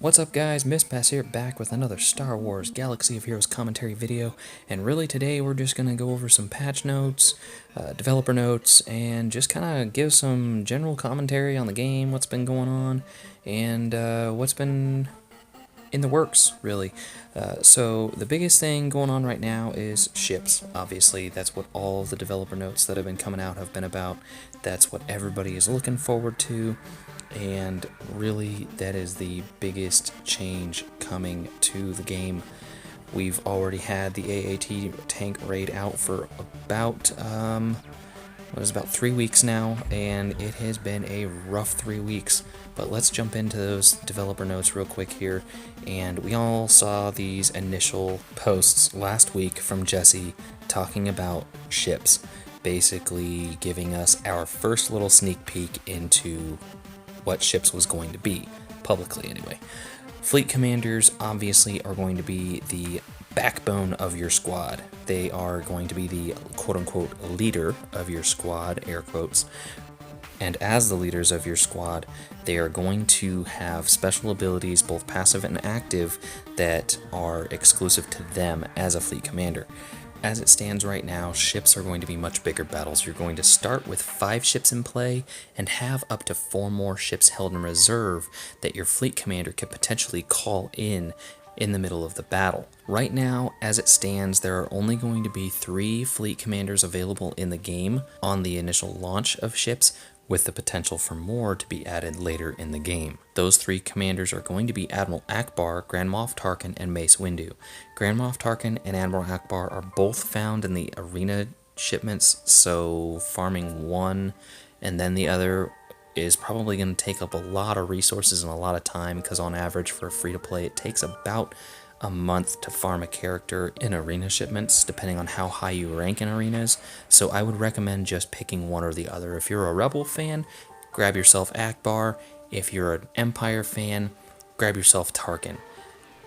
What's up guys, Mistpass here, back with another Star Wars Galaxy of Heroes commentary video, and really today we're just going to go over some patch notes, developer notes, and just kind of give some general commentary on the game, what's been going on, and what's been in the works, really. So the biggest thing going on right now is ships. Obviously, that's what all of the developer notes that have been coming out have been about. That's what everybody is looking forward to. And really, that is the biggest change coming to the game. We've already had the AAT tank raid out for about, about 3 weeks now, and it has been a rough 3 weeks. But let's jump into those developer notes real quick here. And we all saw these initial posts last week from Jesse talking about ships, basically giving us our first little sneak peek into what ships was going to be, publicly anyway. Fleet commanders obviously are going to be the backbone of your squad. They are going to be the quote-unquote leader of your squad, air quotes. And as the leaders of your squad, they are going to have special abilities, both passive and active, that are exclusive to them as a fleet commander. As it stands right now, ships are going to be much bigger battles. You're going to start with 5 ships in play and have up to 4 more ships held in reserve that your fleet commander could potentially call in the middle of the battle. Right now, as it stands, there are only going to be 3 fleet commanders available in the game on the initial launch of ships, with the potential for more to be added later in the game. Those 3 commanders are going to be Admiral Ackbar, Grand Moff Tarkin, and Mace Windu. Grand Moff Tarkin and Admiral Ackbar are both found in the arena shipments, so farming one and then the other is probably going to take up a lot of resources and a lot of time, because on average for a free-to-play it takes about a month to farm a character in arena shipments, depending on how high you rank in arenas. So I would recommend just picking one or the other. If you're a Rebel fan, grab yourself Ackbar. If you're an Empire fan, grab yourself Tarkin.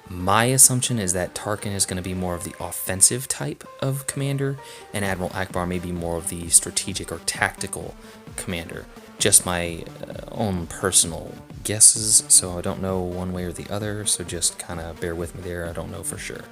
My assumption is that Tarkin is going to be more of the offensive type of commander, and Admiral Ackbar may be more of the strategic or tactical commander. Just my own personal guesses, so I don't know one way or the other, so just kind of bear with me there. I don't know for sure.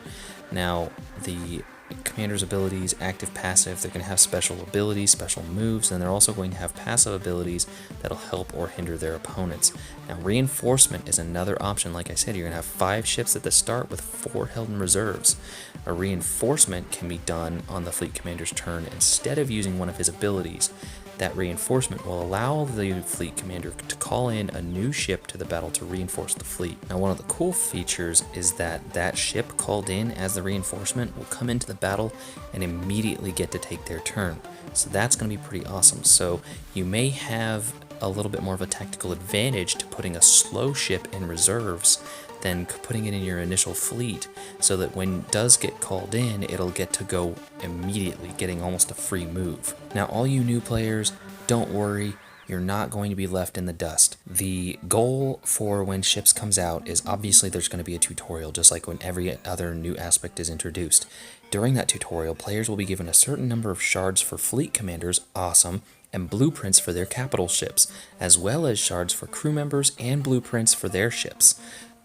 Now, the commander's abilities, active, passive, they're going to have special abilities, special moves, and they're also going to have passive abilities that'll help or hinder their opponents. Now, reinforcement is another option. Like I said, you're going to have 5 ships at the start with 4 held in reserves. A reinforcement can be done on the fleet commander's turn instead of using one of his abilities. That reinforcement will allow the fleet commander to call in a new ship to the battle to reinforce the fleet. Now, one of the cool features is that ship called in as the reinforcement will come into the battle and immediately get to take their turn. So that's going to be pretty awesome. So you may have a little bit more of a tactical advantage to putting a slow ship in reserves than putting it in your initial fleet, so that when it does get called in, it'll get to go immediately, getting almost a free move. Now, all you new players, don't worry, you're not going to be left in the dust. The goal for when ships comes out is obviously there's going to be a tutorial, just like when every other new aspect is introduced. During that tutorial, players will be given a certain number of shards for fleet commanders, awesome, and blueprints for their capital ships, as well as shards for crew members and blueprints for their ships.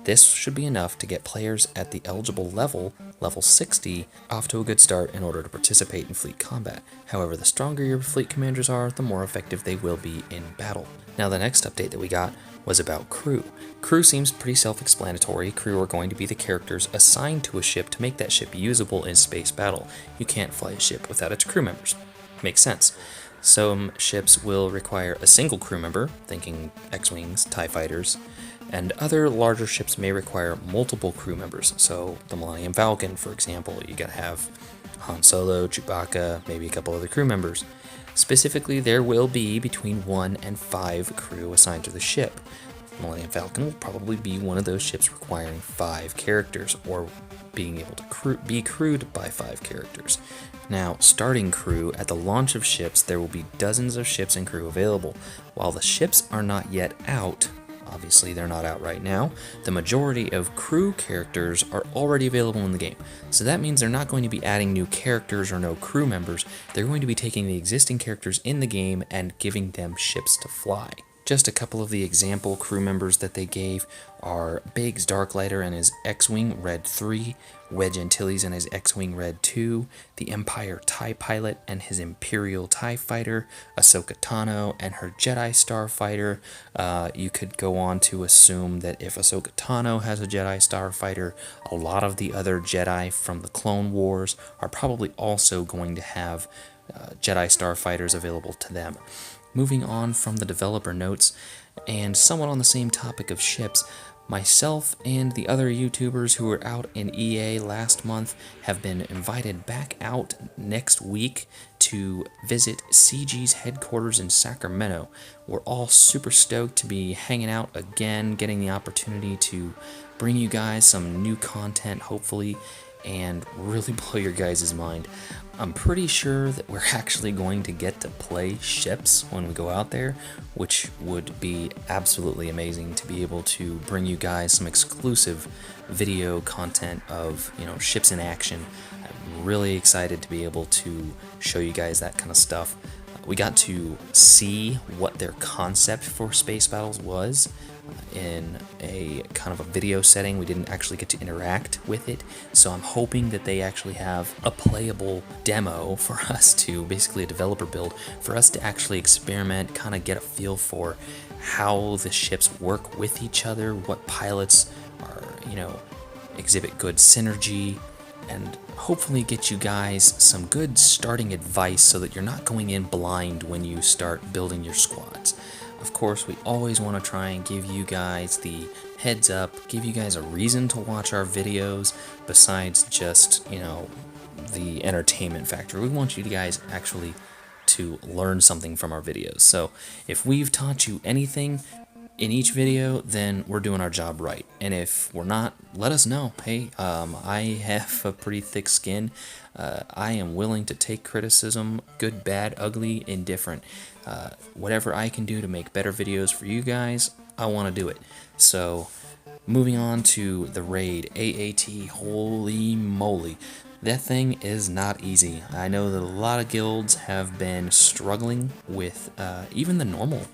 This should be enough to get players at the eligible level, level 60, off to a good start in order to participate in fleet combat. However, the stronger your fleet commanders are, the more effective they will be in battle. Now, the next update that we got was about crew. Crew seems pretty self-explanatory. Crew are going to be the characters assigned to a ship to make that ship usable in space battle. You can't fly a ship without its crew members. Makes sense. Some ships will require a single crew member, thinking X-Wings, TIE Fighters, and other larger ships may require multiple crew members. So the Millennium Falcon, for example, you gotta have Han Solo, Chewbacca, maybe a couple other crew members. Specifically, there will be between 1 and 5 crew assigned to the ship. The Millennium Falcon will probably be one of those ships requiring 5 characters, or being able to be crewed by 5 characters. Now, starting crew, at the launch of ships, there will be dozens of ships and crew available. While the ships are not yet out, obviously they're not out right now, the majority of crew characters are already available in the game. So that means they're not going to be adding new characters or no crew members. They're going to be taking the existing characters in the game and giving them ships to fly. Just a couple of the example crew members that they gave are Biggs Darklighter and his X-Wing Red 3, Wedge Antilles and his X-Wing Red 2, the Empire TIE Pilot and his Imperial TIE Fighter, Ahsoka Tano and her Jedi Starfighter. You could go on to assume that if Ahsoka Tano has a Jedi Starfighter, a lot of the other Jedi from the Clone Wars are probably also going to have Jedi Starfighters available to them. Moving on from the developer notes, and somewhat on the same topic of ships, myself and the other YouTubers who were out in EA last month have been invited back out next week to visit CG's headquarters in Sacramento. We're all super stoked to be hanging out again, getting the opportunity to bring you guys some new content, hopefully, and really blow your guys' mind. I'm pretty sure that we're actually going to get to play ships when we go out there, which would be absolutely amazing to be able to bring you guys some exclusive video content of, ships in action. I'm really excited to be able to show you guys that kind of stuff. We got to see what their concept for space battles was in a kind of a video setting. We didn't actually get to interact with it, so I'm hoping that they actually have a playable demo for us to, basically a developer build, for us to actually experiment, kind of get a feel for how the ships work with each other, what pilots are, exhibit good synergy, and hopefully get you guys some good starting advice so that you're not going in blind when you start building your squads. Of course, we always want to try and give you guys the heads up, give you guys a reason to watch our videos besides just, the entertainment factor. We want you guys actually to learn something from our videos. So if we've taught you anything in each video, then we're doing our job right. And if we're not, let us know. Hey, I have a pretty thick skin. I am willing to take criticism, good, bad, ugly, indifferent. Whatever I can do to make better videos for you guys, I want to do it. So, moving on to the raid, AAT, holy moly. That thing is not easy. I know that a lot of guilds have been struggling with even the normal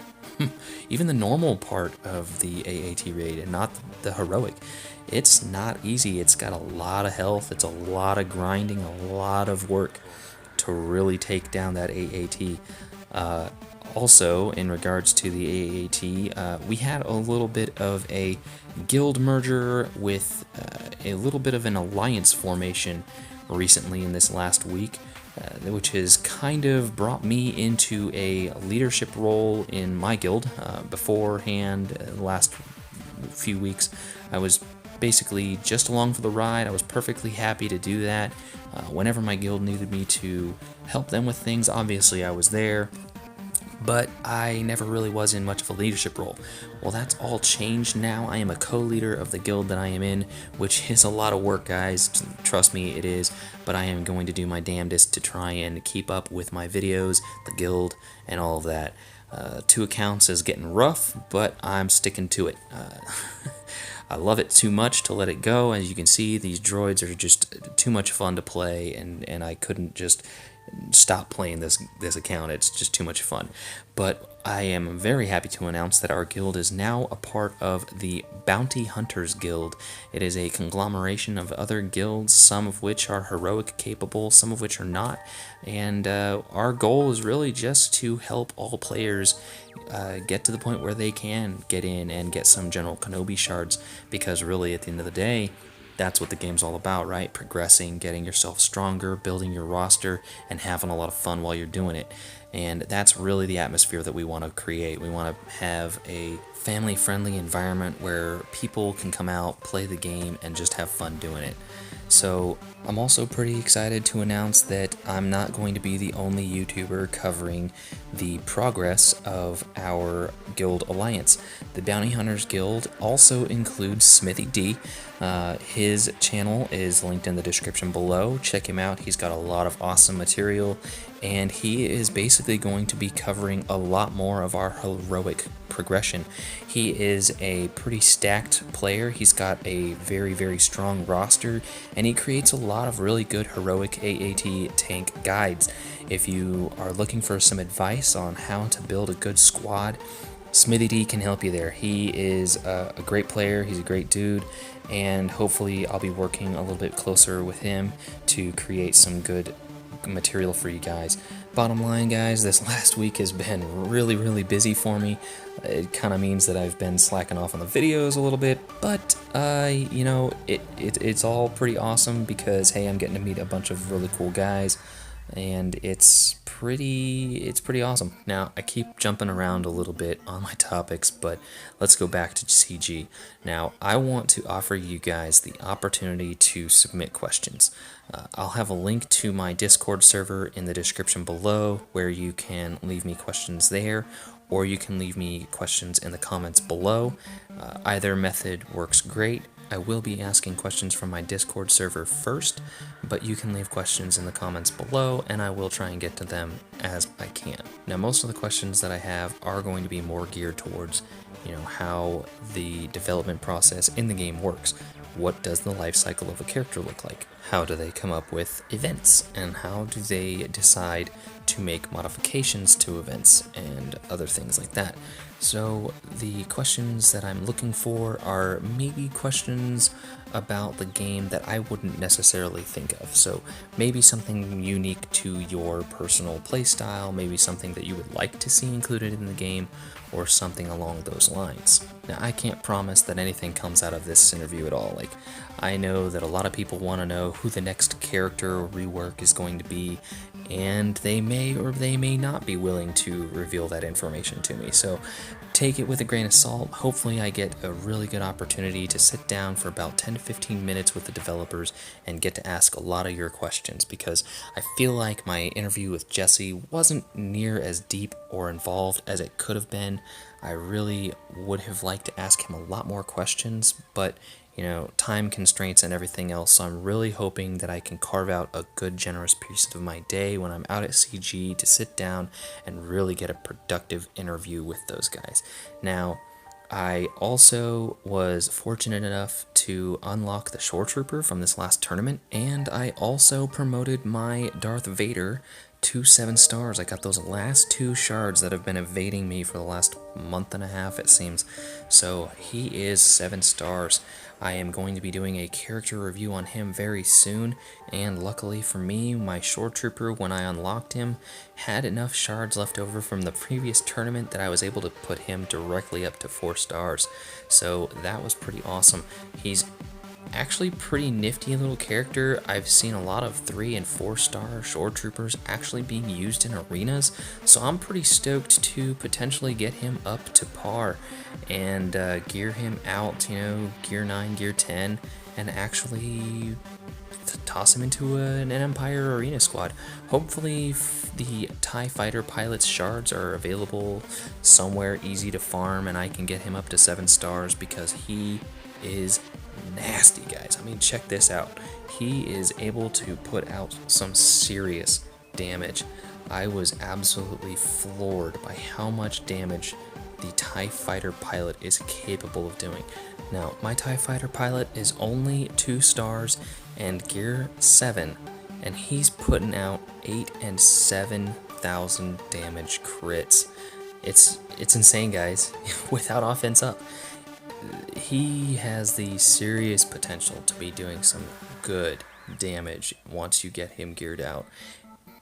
part of the AAT raid and not the heroic. It's not easy. It's got a lot of health. It's a lot of grinding, a lot of work to really take down that AAT. Also, in regards to the AAT, we had a little bit of a guild merger with a little bit of an alliance formation recently in this last week, which has kind of brought me into a leadership role in my guild. Beforehand, the last few weeks, I was basically just along for the ride. I was perfectly happy to do that. Whenever my guild needed me to help them with things, obviously I was there, but I never really was in much of a leadership role. Well, that's all changed now. I am a co-leader of the guild that I am in, which is a lot of work, guys. Trust me, it is, but I am going to do my damnedest to try and keep up with my videos, the guild, and all of that. 2 accounts is getting rough, but I'm sticking to it. I love it too much to let it go. As you can see, these droids are just too much fun to play, and I couldn't just stop playing this account. It's just too much fun. But I am very happy to announce that our guild is now a part of the Bounty Hunters Guild. It is a conglomeration of other guilds, some of which are heroic capable, some of which are not, and our goal is really just to help all players get to the point where they can get in and get some General Kenobi shards, because really at the end of the day, that's what the game's all about, right? Progressing, getting yourself stronger, building your roster, and having a lot of fun while you're doing it. And that's really the atmosphere that we want to create. We want to have a family-friendly environment where people can come out, play the game, and just have fun doing it. So I'm also pretty excited to announce that I'm not going to be the only YouTuber covering the progress of our guild alliance. The Bounty Hunters Guild also includes Smithie D. His channel is linked in the description below. Check him out. He's got a lot of awesome material, and he is basically going to be covering a lot more of our heroic progression. He is a pretty stacked player. He's got a very, very strong roster, and he creates a lot of really good heroic AAT tank guides. If you are looking for some advice on how to build a good squad, Smithie D can help you there. He is a great player, he's a great dude, and hopefully I'll be working a little bit closer with him to create some good material for you guys. Bottom line, guys, this last week has been really busy for me. It kind of means that I've been slacking off on the videos a little bit, but you know, it's all pretty awesome because hey, I'm getting to meet a bunch of really cool guys, and it's pretty awesome. Now, I keep jumping around a little bit on my topics, but let's go back to CG. Now, I want to offer you guys the opportunity to submit questions. I'll have a link to my Discord server in the description below where you can leave me questions there, or you can leave me questions in the comments below. Either method works great. I will be asking questions from my Discord server first, but you can leave questions in the comments below and I will try and get to them as I can. Now, most of the questions that I have are going to be more geared towards, you know, how the development process in the game works. What does the life cycle of a character look like? How do they come up with events? And how do they decide to make modifications to events and other things like that? So the questions that I'm looking for are maybe questions about the game that I wouldn't necessarily think of. So maybe something unique to your personal playstyle, maybe something that you would like to see included in the game, or something along those lines. Now, I can't promise that anything comes out of this interview at all. Like, I know that a lot of people want to know who the next character rework is going to be, and they may or they may not be willing to reveal that information to me. So take it with a grain of salt. Hopefully I get a really good opportunity to sit down for about 10 to 15 minutes with the developers and get to ask a lot of your questions, because I feel like my interview with Jesse wasn't near as deep or involved as it could have been. I really would have liked to ask him a lot more questions, but you know, time constraints and everything else, so I'm really hoping that I can carve out a good, generous piece of my day when I'm out at CG to sit down and really get a productive interview with those guys. Now, I also was fortunate enough to unlock the Shore Trooper from this last tournament, and I also promoted my Darth Vader to 7 stars. I got those last 2 shards that have been evading me for the last month and a half, it seems. So he is 7 stars. I am going to be doing a character review on him very soon, and luckily for me, my Shore Trooper, when I unlocked him, had enough shards left over from the previous tournament that I was able to put him directly up to 4 stars. So that was pretty awesome. He's actually pretty nifty little character. I've seen a lot of 3 and 4 star Shore Troopers actually being used in arenas, so I'm pretty stoked to potentially get him up to par and gear him out, you know, gear 9, gear 10, and actually toss him into an Empire arena squad. Hopefully the TIE Fighter pilot's shards are available somewhere easy to farm and I can get him up to 7 stars, because he is nasty, guys. I mean, check this out. He is able to put out some serious damage. I was absolutely floored by how much damage the TIE Fighter pilot is capable of doing. Now, my TIE Fighter pilot is only 2 stars and gear 7, and he's putting out 8 and 7,000 damage crits. It's insane, guys. Without offense up, he has the serious potential to be doing some good damage once you get him geared out.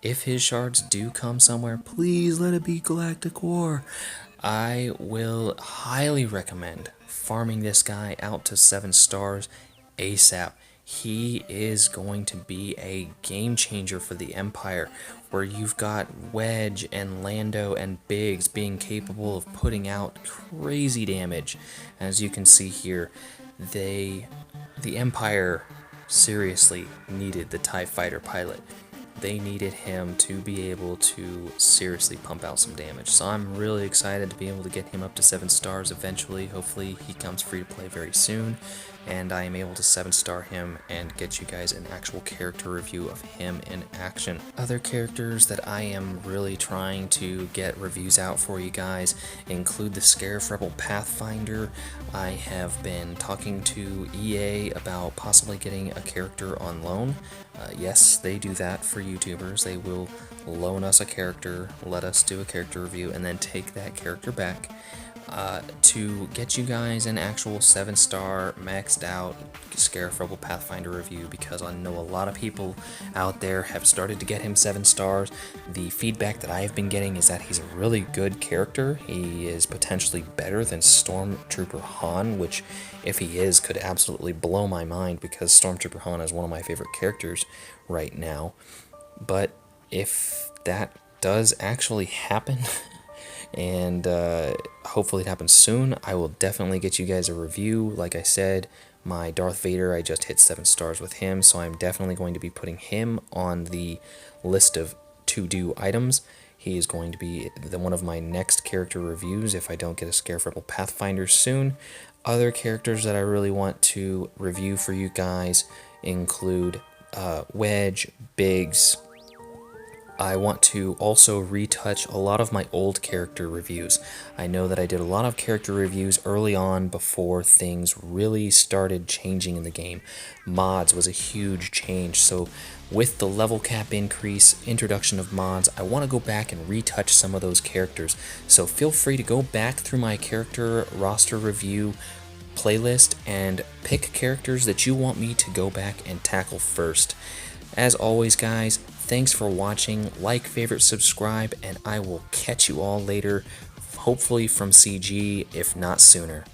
If his shards do come somewhere, please let it be Galactic War. I will highly recommend farming this guy out to 7 stars ASAP. He is going to be a game changer for the Empire, where you've got Wedge and Lando and Biggs being capable of putting out crazy damage. As you can see here, the Empire seriously needed the TIE Fighter pilot. They needed him to be able to seriously pump out some damage. So I'm really excited to be able to get him up to 7 stars eventually. Hopefully he comes free to play very soon, and I am able to 7-star him and get you guys an actual character review of him in action. Other characters that I am really trying to get reviews out for you guys include the Scarif Rebel Pathfinder. I have been talking to EA about possibly getting a character on loan. Yes, they do that for YouTubers. They will loan us a character, let us do a character review, and then take that character back. to get you guys an actual 7-star maxed out Scarif Rebel Pathfinder review, because I know a lot of people out there have started to get him 7 stars. The feedback that I have been getting is that he's a really good character. He is potentially better than Stormtrooper Han, which, if he is, could absolutely blow my mind, because Stormtrooper Han is one of my favorite characters right now. But if that does actually happen, and hopefully it happens soon, I will definitely get you guys a review. Like I said, my Darth Vader, I just hit 7 stars with him, so I'm definitely going to be putting him on the list of to-do items. He is going to be one of my next character reviews if I don't get a Scarif Rebel Pathfinder soon. Other characters that I really want to review for you guys include Wedge, Biggs. I want to also retouch a lot of my old character reviews. I know that I did a lot of character reviews early on before things really started changing in the game. Mods was a huge change, so with the level cap increase, introduction of mods, I want to go back and retouch some of those characters. So feel free to go back through my character roster review playlist and pick characters that you want me to go back and tackle first. As always, guys, thanks for watching. Like, favorite, subscribe, and I will catch you all later, hopefully from CG, if not sooner.